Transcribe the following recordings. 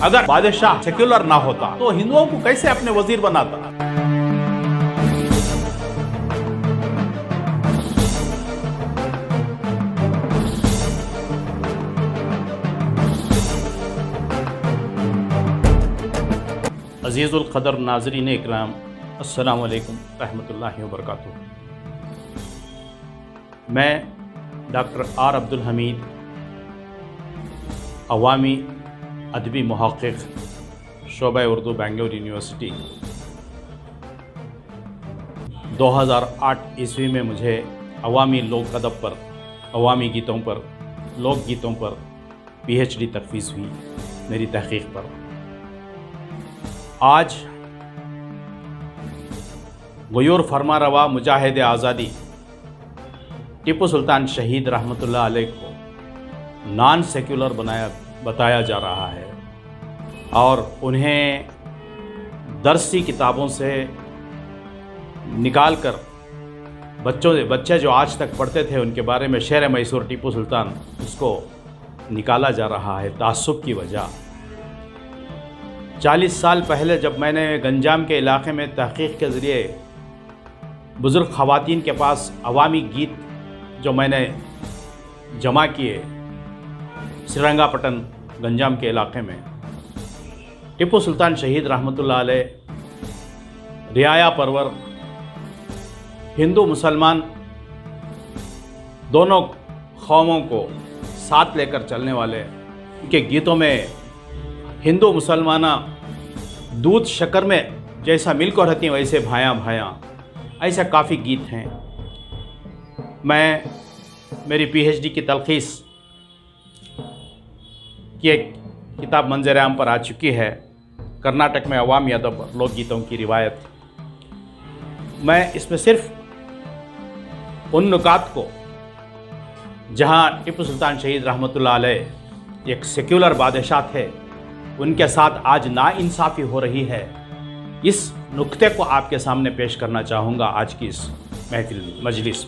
अगर बादशाह सेक्युलर ना होता तो हिंदुओं को कैसे अपने वजीर बनाता। अज़ीज़ुल क़दर नाज़रीन इकराम, अस्सलामु अलैकुम रहमतुल्लाहि व बरकातुहू। मैं डॉक्टर आर अब्दुल हमीद, अवामी अदबी मुहक़्क़िक़, शोबा उर्दू, बेंगलुरु यूनिवर्सिटी। 2008 ईस्वी में मुझे अवामी लोक अदब पर, अवामी गीतों पर, लोकगीतों पर PhD तफ़वीज़ हुई मेरी तहक़ीक़ पर। आज गयूर फरमा रवा मुजाहिद आज़ादी टीपू सुल्तान शहीद रहमतुल्लाह अलैह को नॉन सेक्युलर बताया जा रहा है और उन्हें दरसी किताबों से निकाल कर बच्चे जो आज तक पढ़ते थे उनके बारे में शेर मैसूर टीपू सुल्तान, उसको निकाला जा रहा है तासुब की वजह। 40 साल पहले जब मैंने गंजाम के इलाके में तहक़ीक़ के ज़रिए बुज़ुर्ग ख़वातीन के पास अवामी गीत जो मैंने जमा किए श्रीरंगापटन गंजाम के इलाके में, टीपू सुल्तान शहीद रहमतुल्लाह अलैह रियाया परवर, हिंदू मुसलमान दोनों कौमों को साथ लेकर चलने वाले, उनके गीतों में हिंदू मुसलमाना दूध शक्कर में जैसा मिलकर रहती हैं वैसे भाया भाया, ऐसे काफ़ी गीत हैं। मैं मेरी PhD की तलख़ीस की एक किताब मंज़र आम पर आ चुकी है, कर्नाटक में अवामी अदब लोकगीतों की रिवायत। मैं इसमें सिर्फ़ उन नुकात को जहाँ टीपू सुल्तान शहीद रहमतुल्लाह अलैह एक सेक्युलर बादशाह थे, उनके साथ आज नाइंसाफ़ी हो रही है, इस नुक्ते को आपके सामने पेश करना चाहूँगा आज की इस महफिल मजलिस।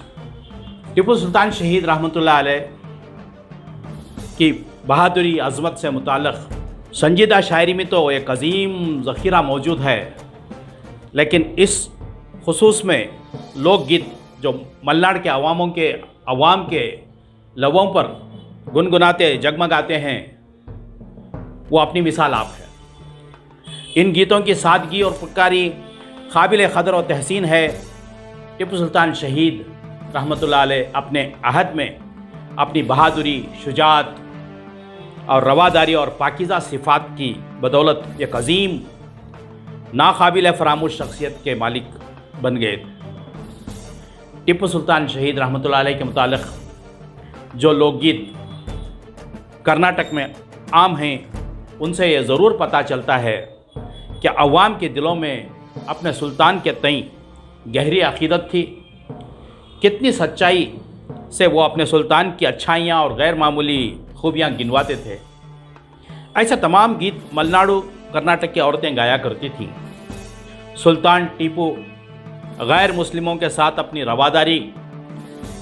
टीपू सुल्तान शहीद रहमतुल्लाह अलैह की बहादुरी अज़मत से मुताल्लिक़ संजीदा शायरी में तो एक अज़ीम ज़ख़ीरा मौजूद है, लेकिन इस खुसूस में लोकगीत जो मल्नाड के अवाम के लबों पर गुनगुनाते जगमगाते हैं, वो अपनी मिसाल आप है। इन गीतों की सादगी और पुकारी काबिल क़दर और तहसीन है। टीपू सुल्तान शहीद रहमतुल्लाह अलैह अपने अहद में अपनी बहादुरी, शुजाअत और रवादारी और पाकीज़ा सिफ़ात की बदौलत एक अज़ीम नाकाबिल फ़रामोश शख्सियत के मालिक बन गए। टीपू सुल्तान शहीद रहमतुल्लाह अलैह के मुतालिक़ जो लोकगीत कर्नाटक में आम हैं, उनसे ये ज़रूर पता चलता है कि अवाम के दिलों में अपने सुल्तान के तई गहरी अक़ीदत थी, कितनी सच्चाई से वो अपने सुल्तान की अच्छाइयाँ और गैर मामूली खूबियाँ गिनवाते थे। ऐसे तमाम गीत मलनाडु कर्नाटक की औरतें गाया करती थीं। सुल्तान टीपू गैर मुस्लिमों के साथ अपनी रवादारी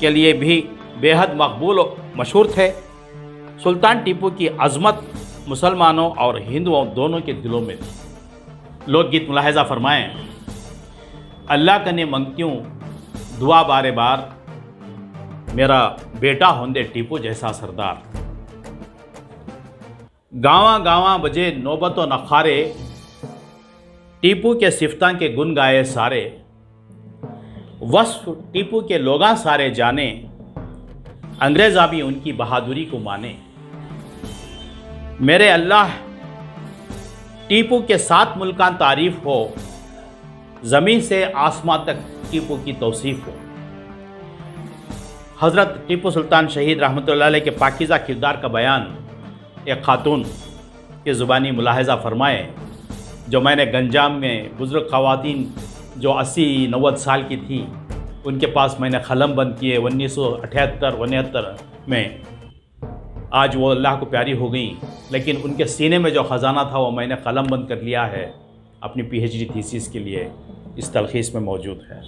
के लिए भी बेहद मकबूल और मशहूर थे। सुल्तान टीपू की अज़मत मुसलमानों और हिंदुओं दोनों के दिलों में थी। लोकगीत मुलाहिज़ा फरमाएँ। अल्लाह कने मंगत्यूँ दुआ बारे बार, मेरा बेटा होंदे टीपू जैसा सरदार। गाँव गाँव बजे नौबतो नखारे, टीपू के सिफ्तां के गुन गाए सारे। वस्फ टीपू के लोगां सारे जाने, अंग्रेज़ा भी उनकी बहादुरी को माने। मेरे अल्लाह टीपू के 7 मुल्कां तारीफ़ हो, ज़मीन से आसमां तक टीपू की तौसीफ़ हो। हज़रत टीपू सुल्तान शहीद रहमतुल्लाह अलैह के पाकीज़ा किरदार का बयान एक खातून की ज़ुबानी मुलाहिज़ा फरमाए, जो मैंने गंजाम में बुज़ुर्ग ख़वातीन जो 80-90 साल की थी, उनके पास मैंने क़लम बंद किए 1978-79 में। आज वो अल्लाह को प्यारी हो गई, लेकिन उनके सीने में जो ख़जाना था वो मैंने क़लम बंद कर लिया है अपनी PhD थीसिस के लिए, इस तलख़ीस में मौजूद है।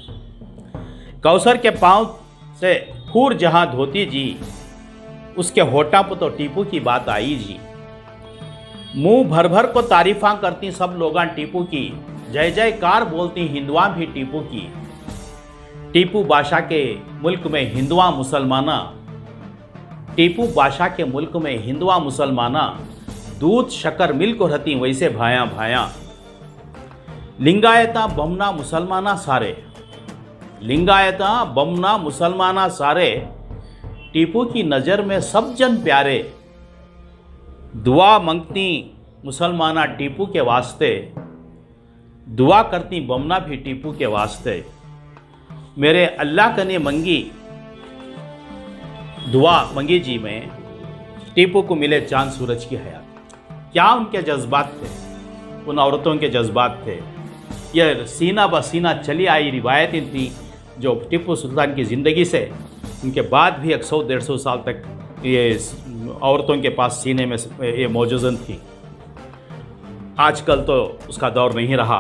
कौसर के पाँव से हूर जहाँ धोती जी, उसके होठा पर तो टीपू की बात आई जी। मुंह भर भर को तारीफां करती सब लोगां टीपू की, जय जयकार बोलती हिंदुआं भी टीपू की। टीपू बादशाह के मुल्क में हिंदुआं मुसलमाना, टीपू बादशाह के मुल्क में हिंदुआं मुसलमाना, दूध शक्कर मिल को रहती वैसे भाया भाया। लिंगायता बमना मुसलमाना सारे, लिंगायता बमना मुसलमाना सारे, टीपू की नज़र में सब जन प्यारे। दुआ मंगती मुसलमाना टीपू के वास्ते, दुआ करती बमना भी टीपू के वास्ते। मेरे अल्लाह कने मंगी दुआ मंगी जी में, टीपू को मिले चांद सूरज की हयात। क्या उनके जज्बात थे, उन औरतों के जज्बात थे। यह सीना ब सीना चली आई रिवायतें थी जो टीपू सुल्तान की ज़िंदगी से उनके बाद भी 100-150 साल तक ये औरतों के पास सीने में ये मौजूद थी। आजकल तो उसका दौर नहीं रहा।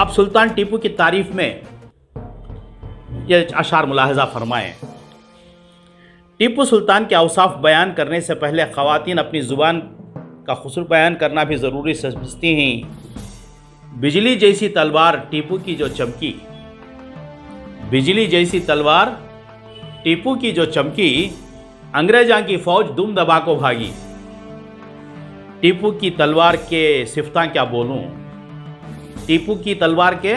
अब सुल्तान टीपू की तारीफ में ये अशार मुलाहजा फरमाएं। टीपू सुल्तान के औसाफ बयान करने से पहले ख़वातीन अपनी ज़ुबान का खुसूर बयान करना भी ज़रूरी समझती हैं। बिजली जैसी तलवार टीपू की जो चमकी, बिजली जैसी तलवार टीपू की जो चमकी, अंग्रेज़ों की फ़ौज दुम दबा को भागी। टीपू की तलवार के सिफ्ता क्या बोलूँ, टीपू की तलवार के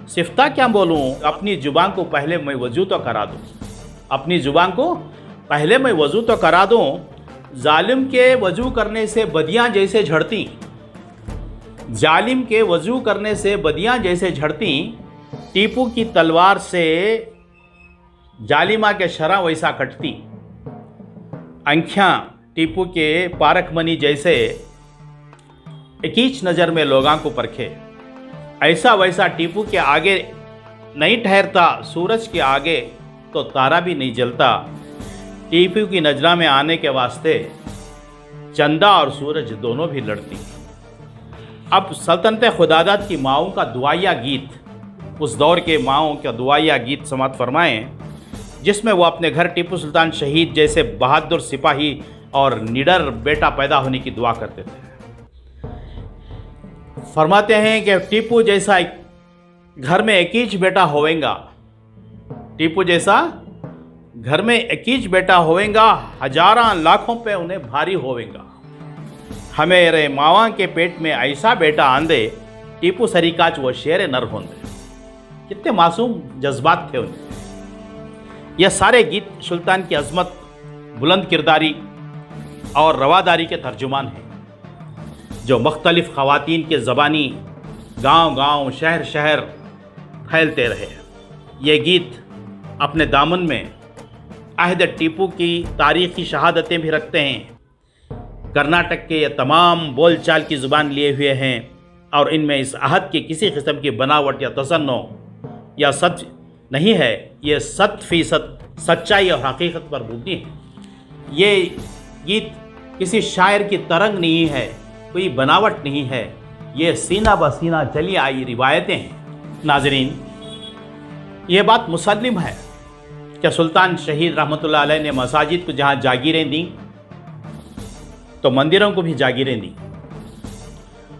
सिफ्ता क्या बोलूँ। अपनी ज़ुबान को पहले मैं वजू तो करा दूँ, अपनी ज़ुबान को पहले मैं वजू तो करा दूँ। जालिम के वजू करने से बदियाँ जैसे झड़ती, जालिम के वजू करने से बदियाँ जैसे झड़ती। टीपू की तलवार से जालिमा के शरा वैसा कटती। आँखें टीपू के पारकमनी जैसे एकीच नज़र में लोगों को परखे। ऐसा वैसा टीपू के आगे नहीं ठहरता, सूरज के आगे तो तारा भी नहीं जलता। टीपू की नजरा में आने के वास्ते चंदा और सूरज दोनों भी लड़ती। अब सल्तनत खुदादत की माओं का दुआया गीत, उस दौर के माओं का दुआया गीत समात फरमाएं, जिसमें वो अपने घर टीपू सुल्तान शहीद जैसे बहादुर सिपाही और निडर बेटा पैदा होने की दुआ करते थे। फरमाते हैं कि टीपू जैसा घर में एकीच बेटा होवेगा, टीपू जैसा घर में एकीच बेटा होवेगा, हजारां लाखों पे उन्हें भारी होवेगा। हमेरे मावा के पेट में ऐसा बेटा आंदे, टीपू सरीकाच वो शेर नर होंदे। कितने मासूम जज्बात थे उनके। यह सारे गीत सुल्तान की अजमत, बुलंद किरदारी और रवादारी के तर्जुमान हैं, जो मुख्तलिफ ख़वातीन के ज़बानी गांव गांव शहर शहर फैलते रहे। ये गीत अपने दामन में अहद टीपू की तारीख़ी शहादतें भी रखते हैं। कर्नाटक के ये तमाम बोलचाल की ज़ुबान लिए हुए हैं और इनमें इस अहद की किसी किस्म की बनावट या तसन्नो या सच नहीं है। ये 100% सच्चाई और हकीकत पर मबनी है। ये गीत किसी शायर की तरंग नहीं है, कोई बनावट नहीं है। ये सीना ब सीना चली आई रिवायतें हैं। नाजरीन, ये बात मुसल्लिम है कि सुल्तान शहीद रहमतुल्लाह अलैह ने मसाजिद को जहाँ जागीरें दी तो मंदिरों को भी जागीरें दी।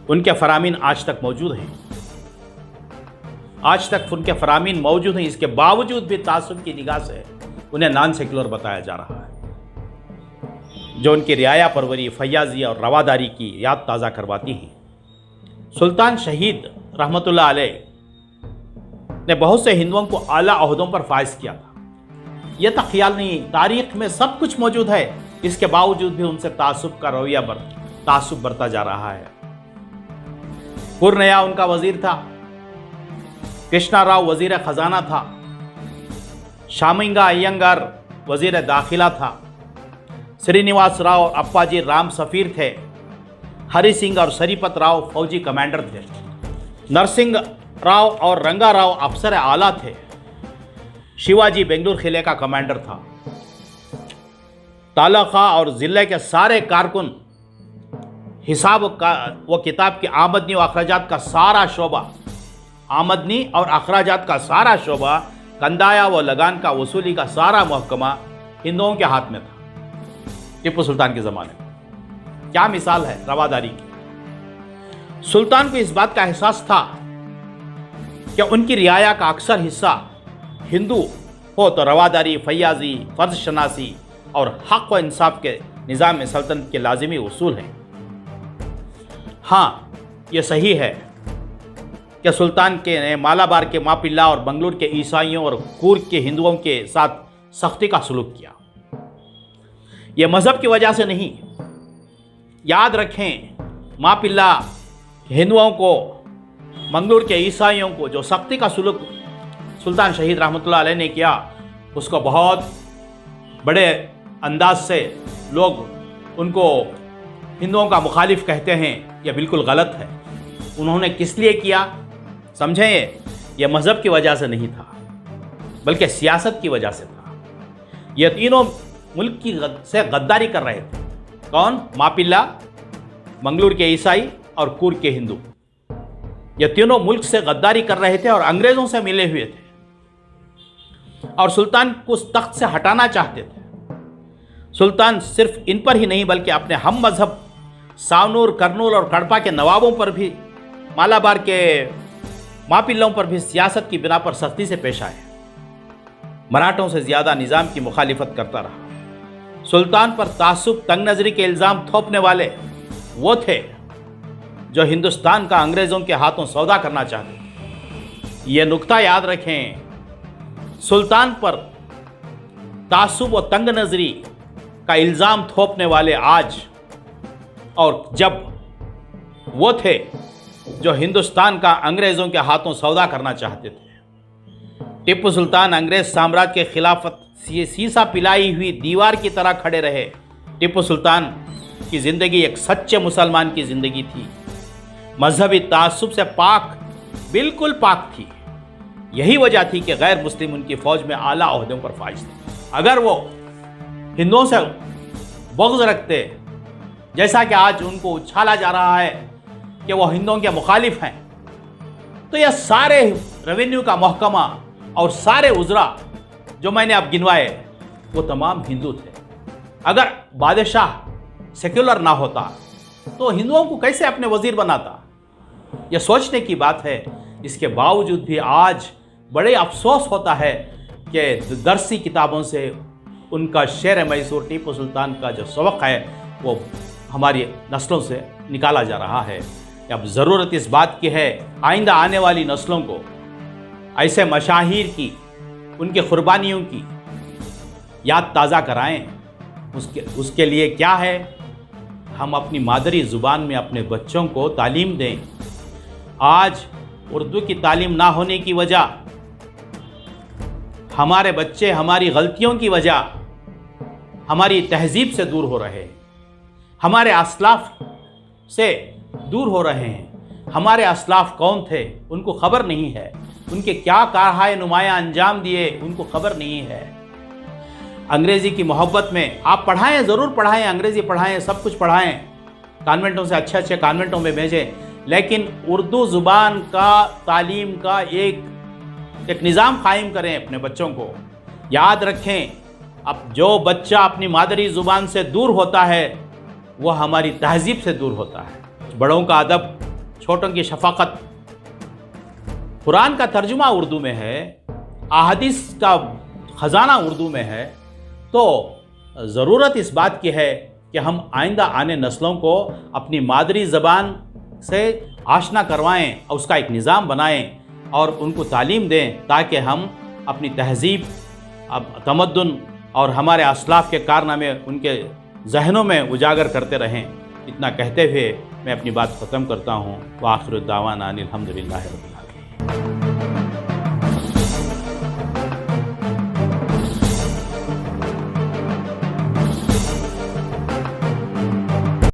उनके फरामीन आज तक मौजूद हैं, आज तक उनके फरामीन मौजूद हैं। इसके बावजूद भी तासुब की निगाह से उन्हें नॉन सेक्युलर बताया जा रहा है, जो उनकी रियाया परवरी, फैयाजी और रवादारी की याद ताज़ा करवाती हैं। सुल्तान शहीद रहमतुल्लाह अलैह ने बहुत से हिंदुओं को आला ओहदों पर फाइज किया था। यह तो ख्याल नहीं, तारीख में सब कुछ मौजूद है। इसके बावजूद भी उनसे तासुब का रवैया तासुब बरता जा रहा है। पुरनया उनका वजीर था, कृष्णा राव वजीर खजाना था, शामिंगा अयंगार वजीर दाखिला था, श्रीनिवास राव और अप्पाजी राम सफ़ीर थे, हरि सिंह और सरीपत राव फौजी कमांडर थे, नरसिंह राव और रंगा राव अफसर आला थे, शिवाजी बेंगलुरु किले का कमांडर था, तालुका और ज़िले के सारे कारकुन, हिसाब का वो किताब की आमदनी और अखराजात का सारा शोबा, आमदनी और अखराजात का सारा शोबा, कंदाया व लगान का वसूली का सारा महकमा हिंदुओं के हाथ में था टीपू सुल्तान के ज़माने में। क्या मिसाल है रवादारी की। सुल्तान को इस बात का एहसास था कि उनकी रियाया का अक्सर हिस्सा हिंदू हो तो रवादारी, फैयाजी, फर्ज शनासी और हक व इंसाफ के निज़ाम में सल्तनत के लाजिमी उसूल हैं। हाँ, ये सही है कि सुल्तान के ने मालाबार के मापिल्ला और बंगलुरु के ईसाइयों और कूर्ग के हिंदुओं के साथ सख्ती का सलूक किया। ये मज़हब की वजह से नहीं। याद रखें, मापिल्ला हिंदुओं को, मंगलूर के ईसाइयों को जो सख्ती का सलूक सुल्तान शहीद रहमतुल्लाह अलैह ने किया, उसको बहुत बड़े अंदाज से लोग उनको हिंदुओं का मुखालिफ कहते हैं। यह बिल्कुल गलत है। उन्होंने किस लिए किया समझें, यह मज़हब की वजह से नहीं था बल्कि सियासत की वजह से था। ये तीनों मुल्क की से गद्दारी कर रहे थे। कौन? मापिल्ला, मंगलूर के ईसाई और कूर्ग के हिंदू। ये तीनों मुल्क से गद्दारी कर रहे थे और अंग्रेज़ों से मिले हुए थे और सुल्तान को उस तख्त से हटाना चाहते थे। सुल्तान सिर्फ इन पर ही नहीं बल्कि अपने हम मज़हब सावनूर, करनूल और कड़पा के नवाबों पर भी, मालाबार के मापिल्लों पर भी सियासत की बिना पर सख्ती से पेश आए। मराठों से ज़्यादा निज़ाम की मुखालिफत करता रहा। सुल्तान पर तासुब, तंग नज़री के इल्ज़ाम थोपने वाले वो थे जो हिंदुस्तान का अंग्रेज़ों के हाथों सौदा करना चाहते थे। ये नुक्ता याद रखें, सुल्तान पर तासुब और तंग नज़री का इल्ज़ाम थोपने वाले आज और जब वो थे जो हिंदुस्तान का अंग्रेज़ों के हाथों सौदा करना चाहते थे। टिप्पू सुल्तान अंग्रेज़ साम्राज्य के खिलाफत सीसा पिलाई हुई दीवार की तरह खड़े रहे। टिप्पू सुल्तान की ज़िंदगी एक सच्चे मुसलमान की ज़िंदगी थी, मजहबी तासुब से पाक, बिल्कुल पाक थी। यही वजह थी कि गैर मुस्लिम उनकी फ़ौज में आला ओहदों पर फाइज थे। अगर वो हिंदुओं से बग़्ज़ रखते, जैसा कि आज उनको उछाला जा रहा है कि वो हिंदुओं के मुखालिफ हैं, तो यह सारे रेवेन्यू का महकमा और सारे उज़रा जो मैंने अब गिनवाए वो तमाम हिंदू थे। अगर बादशाह सेक्युलर ना होता तो हिंदुओं को कैसे अपने वज़ीर बनाता? यह सोचने की बात है। इसके बावजूद भी आज बड़े अफसोस होता है कि दरसी किताबों से उनका शेर मैसूर टीपू सुल्तान का जो सबक है वो हमारी नस्लों से निकाला जा रहा है। अब ज़रूरत इस बात की है, आइंदा आने वाली नस्लों को ऐसे मशाहिर की, उनके कुर्बानियों की याद ताज़ा कराएं। उसके लिए क्या है, हम अपनी मादरी ज़ुबान में अपने बच्चों को तालीम दें। आज उर्दू की तालीम ना होने की वजह, हमारे बच्चे हमारी गलतियों की वजह हमारी तहजीब से दूर हो रहे हैं, हमारे असलाफ से दूर हो रहे हैं। हमारे असलाफ कौन थे उनको खबर नहीं है, उनके क्या कारहाय नुमाया अंजाम दिए उनको खबर नहीं है। अंग्रेज़ी की मोहब्बत में आप पढ़ाएं, ज़रूर पढ़ाएं, अंग्रेज़ी पढ़ाएं, सब कुछ पढ़ाएं, कॉन्वेंटों से अच्छे अच्छे कॉन्वेंटों में भेजें, लेकिन उर्दू ज़ुबान का तालीम का एक निज़ाम कायम करें अपने बच्चों को। याद रखें, अब जो बच्चा अपनी मादरी ज़ुबान से दूर होता है वह हमारी तहजीब से दूर होता है। बड़ों का अदब, छोटों की शफ़क़त, कुरान का तर्जुमा उर्दू में है, अहादीस का ख़जाना उर्दू में है, तो ज़रूरत इस बात की है कि हम आइंदा आने नस्लों को अपनी मादरी ज़बान से आशना करवाएं और उसका एक निज़ाम बनाएं और उनको तालीम दें ताकि हम अपनी तहजीब, अब तमद्दुन और हमारे असलाफ़ के कारनामे उनके जहनों में उजागर करते रहें। इतना कहते हुए मैं अपनी बात ख़त्म करता हूँ। व आखिर दावाना अनिल हम्दुलिल्लाहि रब्बिल आलमीन।